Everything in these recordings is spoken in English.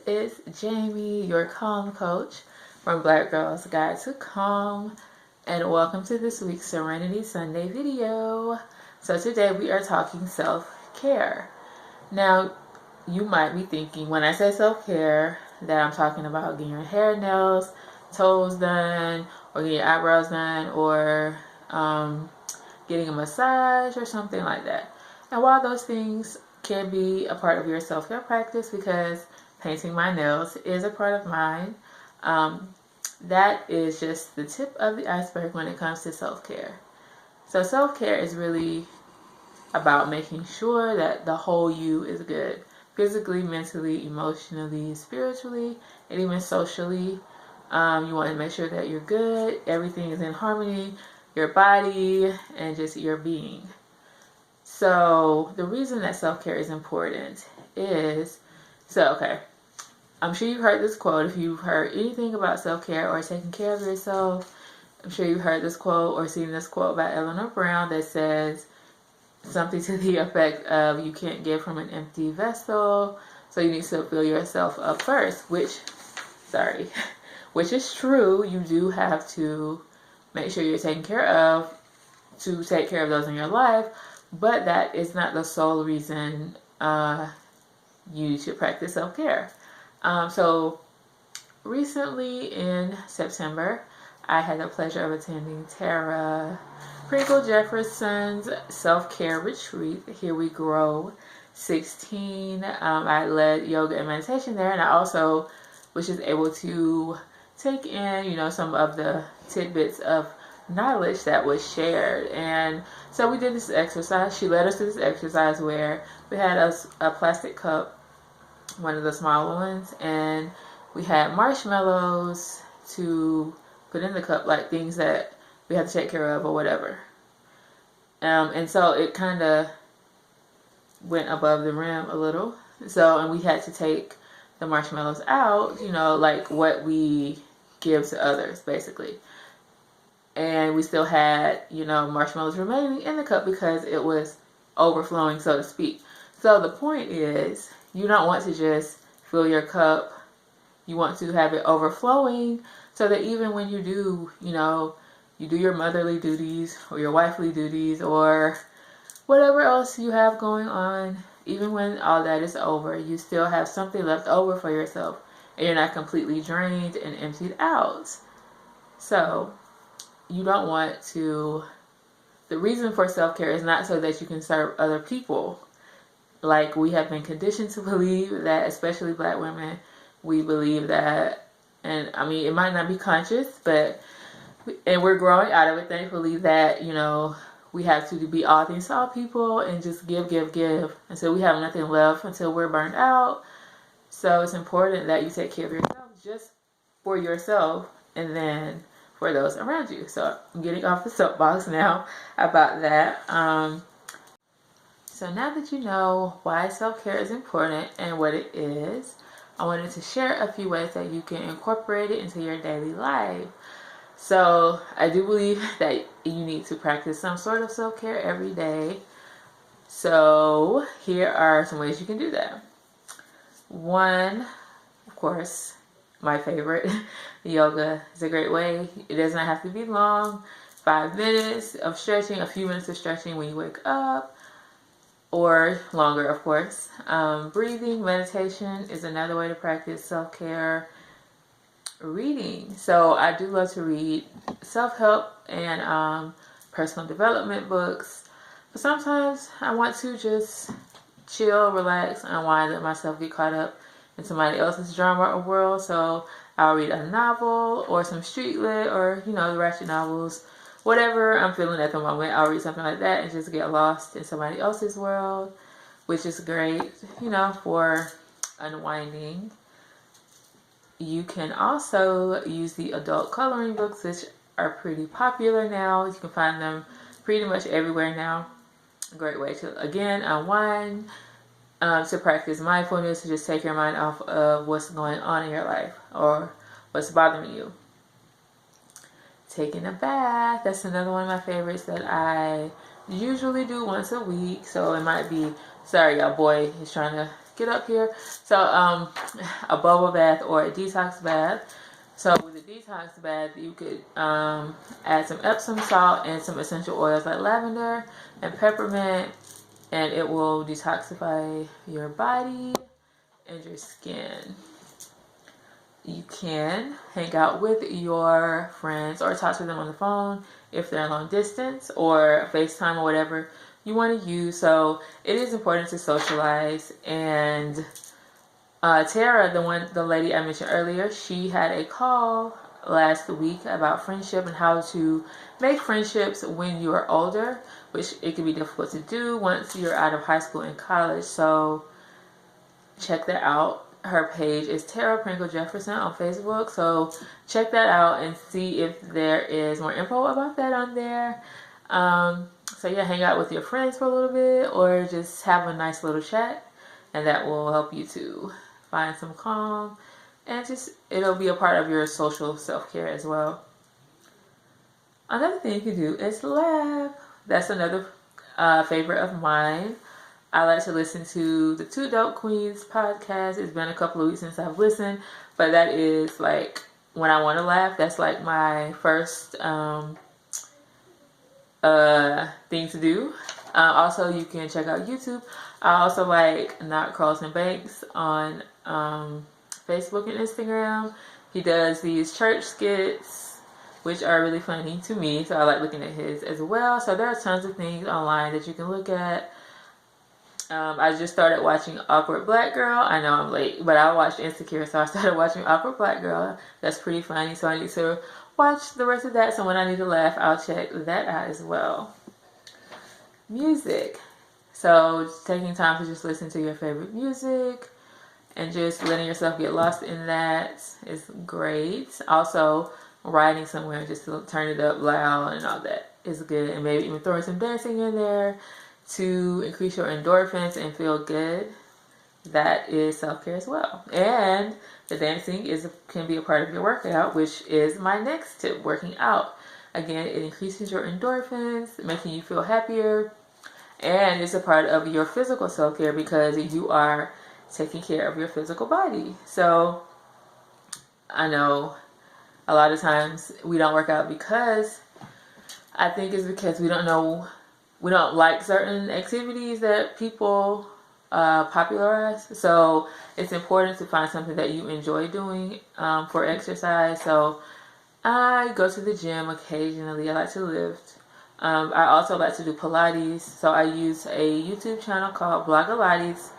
is Jamie, your calm coach from Black Girls Guide to Calm, and welcome to this week's Serenity Sunday video. So today we are talking self-care. Now, you might be thinking when I say self-care that I'm talking about getting your hair, nails, toes done, or getting your eyebrows done, or getting a massage or something like that. And while those things can be a part of your self-care practice, because painting my nails is a part of mine, that is just the tip of the iceberg when it comes to self-care. So self-care is really about making sure that the whole you is good, physically, mentally, emotionally, spiritually, and even socially. You want to make sure that you're good, everything is in harmony, your body, and just your being. So the reason that self-care is important is, I'm sure you've heard this quote. If you've heard anything about self-care or taking care of yourself, I'm sure you've heard this quote or seen this quote by Eleanor Brown that says something to the effect of, you can't give from an empty vessel, so you need to fill yourself up first, which is true. You do have to make sure you're taken care of to take care of those in your life, but that is not the sole reason you should practice self-care. So recently in September, I had the pleasure of attending Tara Pringle Jefferson's self-care retreat, Here We Grow 16. I led yoga and meditation there, and I also was just able to take in, some of the tidbits of knowledge that was shared. And so we did this exercise. She led us to this exercise where we had a plastic cup, one of the smaller ones, and we had marshmallows to put in the cup, like things that we had to take care of or whatever. And so it kind of went above the rim a little. And we had to take the marshmallows out, like what we give to others, basically. And we still had, marshmallows remaining in the cup because it was overflowing, so to speak. So the point is, you don't want to just fill your cup. You want to have it overflowing so that even when you do, you do your motherly duties or your wifely duties or whatever else you have going on, even when all that is over, you still have something left over for yourself and you're not completely drained and emptied out. So you don't want to, the reason for self-care is not so that you can serve other people. Like we have been conditioned to believe that, especially Black women, we believe that, and I mean, it might not be conscious, and we're growing out of it, thankfully, that, we have to be all things to all people and just give until we have nothing left, until we're burned out. So it's important that you take care of yourself, just for yourself and then for those around you. So I'm getting off the soapbox now about that. So now that you know why self-care is important and what it is, I wanted to share a few ways that you can incorporate it into your daily life. So I do believe that you need to practice some sort of self-care every day. So here are some ways you can do that. One, of course, my favorite, yoga is a great way. It does not have to be long. 5 minutes of stretching, a few minutes of stretching when you wake up, or longer, of course. Breathing, meditation is another way to practice self-care. Reading. So I do love to read self-help and personal development books. But sometimes I want to just chill, relax, unwind, let myself get caught up in somebody else's drama or world. So I'll read a novel or some street lit or, the ratchet novels. Whatever I'm feeling at the moment, I'll read something like that and just get lost in somebody else's world, which is great, for unwinding. You can also use the adult coloring books, which are pretty popular now. You can find them pretty much everywhere now. A great way to, again, unwind, to practice mindfulness, to just take your mind off of what's going on in your life or what's bothering you. Taking a bath, that's another one of my favorites that I usually do once a week. So it might be, sorry y'all, boy is trying to get up here. So a bubble bath or a detox bath. So with a detox bath, you could add some Epsom salt and some essential oils like lavender and peppermint, and it will detoxify your body and your skin. You can hang out with your friends or talk to them on the phone if they're long distance, or FaceTime or whatever you want to use. So it is important to socialize. And Tara, the lady I mentioned earlier, she had a call last week about friendship and how to make friendships when you are older, which it can be difficult to do once you're out of high school and college. So check that out. Her page is Tara Pringle Jefferson on Facebook. So check that out and see if there is more info about that on there. So yeah, hang out with your friends for a little bit or just have a nice little chat, and that will help you to find some calm, and just it'll be a part of your social self-care as well. Another thing you can do is laugh. That's another favorite of mine. I like to listen to the Two Dope Queens podcast. It's been a couple of weeks since I've listened, but that is like when I want to laugh. That's like my first thing to do. Also, you can check out YouTube. I also like Not Carlton Banks on Facebook and Instagram. He does these church skits, which are really funny to me, so I like looking at his as well. So there are tons of things online that you can look at. I just started watching Awkward Black Girl. I know I'm late, but I watched Insecure, so I started watching Awkward Black Girl. That's pretty funny, so I need to watch the rest of that. So when I need to laugh, I'll check that out as well. Music. So just taking time to just listen to your favorite music and just letting yourself get lost in that is great. Also, riding somewhere just to turn it up loud and all that is good. And maybe even throwing some dancing in there to increase your endorphins and feel good. That is self-care as well. And the dancing can be a part of your workout, which is my next tip, working out. Again, it increases your endorphins, making you feel happier, and it's a part of your physical self-care because you are taking care of your physical body. So I know a lot of times we don't work out because I think it's because we don't like certain activities that people popularize. So it's important to find something that you enjoy doing for exercise. So I go to the gym occasionally. I like to lift. I also like to do Pilates. So I use a YouTube channel called Blogilates.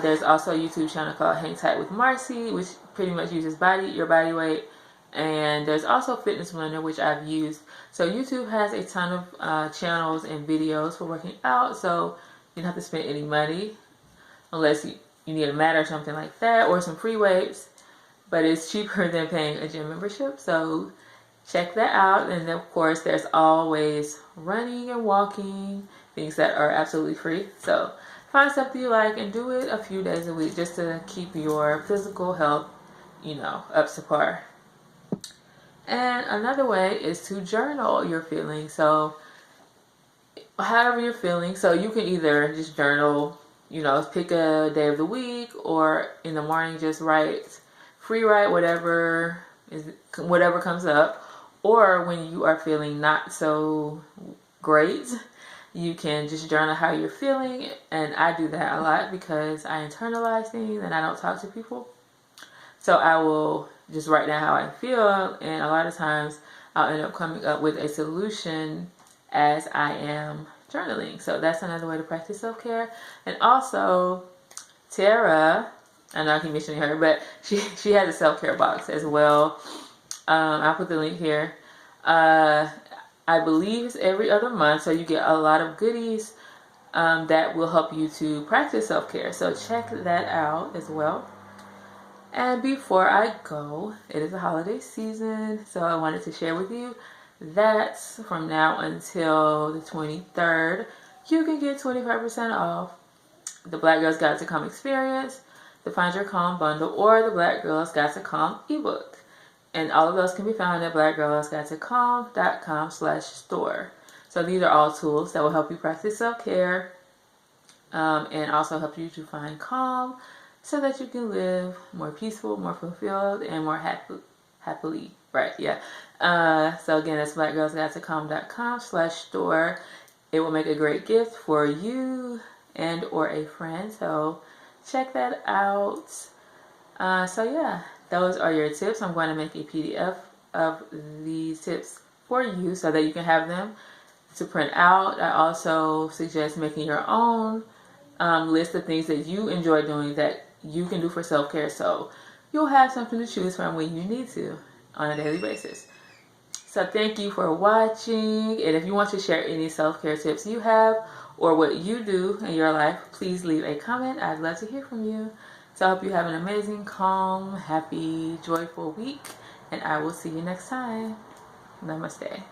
There's also a YouTube channel called Hang Tight with Marcy, which pretty much uses your body weight. And there's also Fitness Blender, which I've used. So YouTube has a ton of channels and videos for working out. So you don't have to spend any money unless you need a mat or something like that, or some free weights. But it's cheaper than paying a gym membership. So check that out. And of course, there's always running and walking, things that are absolutely free. So find something you like and do it a few days a week just to keep your physical health, up to par. And another way is to journal your feelings. So however you're feeling, so you can either just journal, pick a day of the week, or in the morning just free write whatever comes up. Or when you are feeling not so great, you can just journal how you're feeling. And I do that a lot because I internalize things and I don't talk to people. So I will just write down how I feel, and a lot of times I'll end up coming up with a solution as I am journaling. So that's another way to practice self-care. And also, Tara, I know I keep mentioning her, but she has a self-care box as well. I'll put the link here. I believe it's every other month, so you get a lot of goodies that will help you to practice self-care. So check that out as well. And before I go, it is a holiday season, so I wanted to share with you that from now until the 23rd, you can get 25% off the Black Girls Guide to Calm Experience, the Find Your Calm bundle, or the Black Girls Guide to Calm ebook. And all of those can be found at blackgirlsguidetocalm.com/store. So these are all tools that will help you practice self-care and also help you to find calm so that you can live more peaceful, more fulfilled, and more happily. Right, yeah. So again, that's blackgirlsguidetocalm.com/store. It will make a great gift for you and or a friend. So check that out. So yeah, those are your tips. I'm going to make a PDF of these tips for you so that you can have them to print out. I also suggest making your own list of things that you enjoy doing that you can do for self-care, so you'll have something to choose from when you need to on a daily basis. So thank you for watching, and if you want to share any self-care tips you have or what you do in your life, please leave a comment. I'd love to hear from you. So I hope you have an amazing, calm, happy, joyful week, and I will see you next time. Namaste.